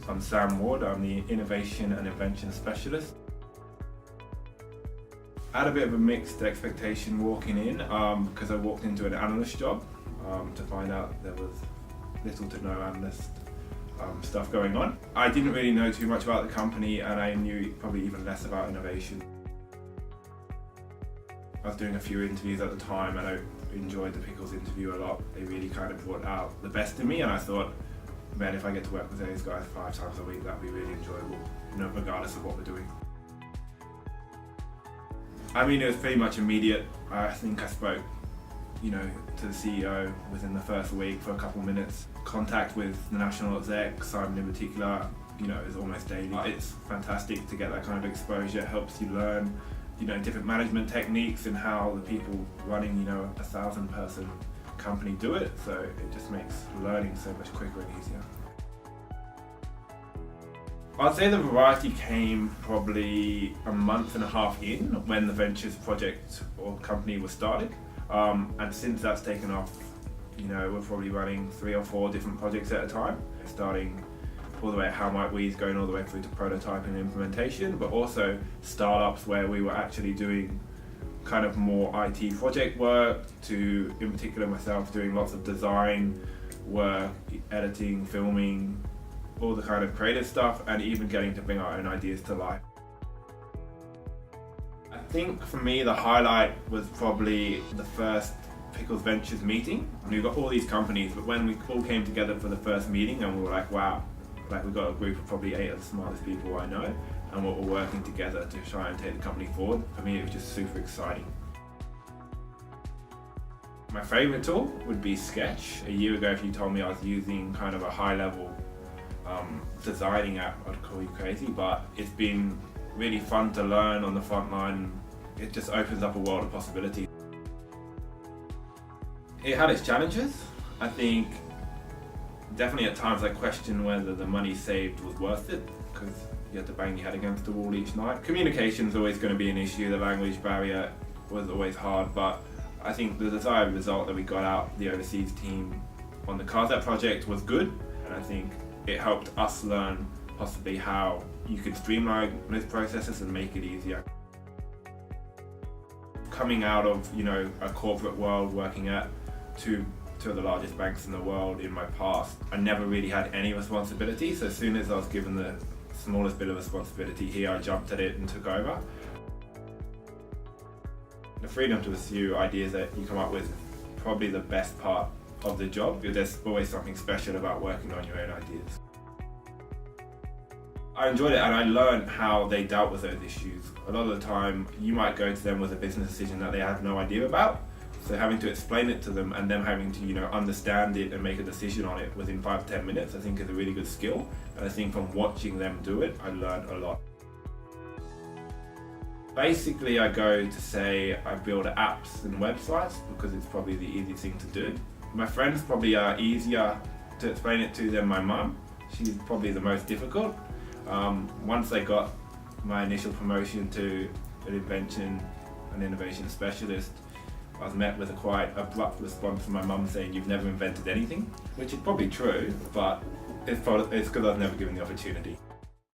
I'm Sam Ward, I'm the Innovation and Invention Specialist. I had a bit of a mixed expectation walking in because I walked into an analyst job to find out there was little to no analyst stuff going on. I didn't really know too much about the company and I knew probably even less about innovation. I was doing a few interviews at the time and I enjoyed the Pickles interview a lot. They really kind of brought out the best in me and I thought, man, if I get to work with those guys 5 times a week, that'd be really enjoyable, regardless of what we're doing. I mean, it was pretty much immediate. I think I spoke, to the CEO within the first week for a couple minutes. Contact with the national exec, Simon in particular, is almost daily. It's fantastic to get that kind of exposure. It helps you learn, different management techniques and how the people running, a 1,000-person company do it. So it just makes learning so much quicker and easier. I'd say the variety came probably a month and a half in when the Ventures project or company was started. And since that's taken off, we're probably running 3 or 4 different projects at a time, starting all the way at How Might We's, going all the way through to prototyping and implementation, but also startups where we were actually doing kind of more IT project work, to, in particular myself, doing lots of design work, editing, filming, all the kind of creative stuff, and even getting to bring our own ideas to life. I think for me the highlight was probably the first Pickles Ventures meeting. We got all these companies, but when we all came together for the first meeting and we were like, wow, we got a group of probably 8 of the smartest people I know, and we're all working together to try and take the company forward. For me, it was just super exciting. My favorite tool would be Sketch. A year ago, if you told me I was using kind of a high-level designing app, I'd call you crazy, but it's been really fun to learn on the front line. It just opens up a world of possibilities. It had its challenges. I think definitely at times I questioned whether the money saved was worth it, because you had to bang your head against the wall each night. Communication is always going to be an issue. The language barrier was always hard, but I think the desired result that we got out, the overseas team on the CarSat project, was good, and I think it helped us learn possibly how you could streamline those processes and make it easier. Coming out of a corporate world, working at two of the largest banks in the world in my past, I never really had any responsibility. So as soon as I was given the smallest bit of responsibility here, I jumped at it and took over. The freedom to pursue ideas that you come up with is probably the best part of the job, because there's always something special about working on your own ideas. I enjoyed it and I learned how they dealt with those issues. A lot of the time you might go to them with a business decision that they have no idea about, so having to explain it to them and them having to understand it and make a decision on it within 5 to 10 minutes, I think is a really good skill, and I think from watching them do it I learned a lot. Basically I go to say I build apps and websites because it's probably the easiest thing to do. My friends probably are easier to explain it to than my mum. She's probably the most difficult. Once I got my initial promotion to an Invention and Innovation Specialist, I was met with a quite abrupt response from my mum saying, "You've never invented anything," which is probably true, but it's because I was never given the opportunity.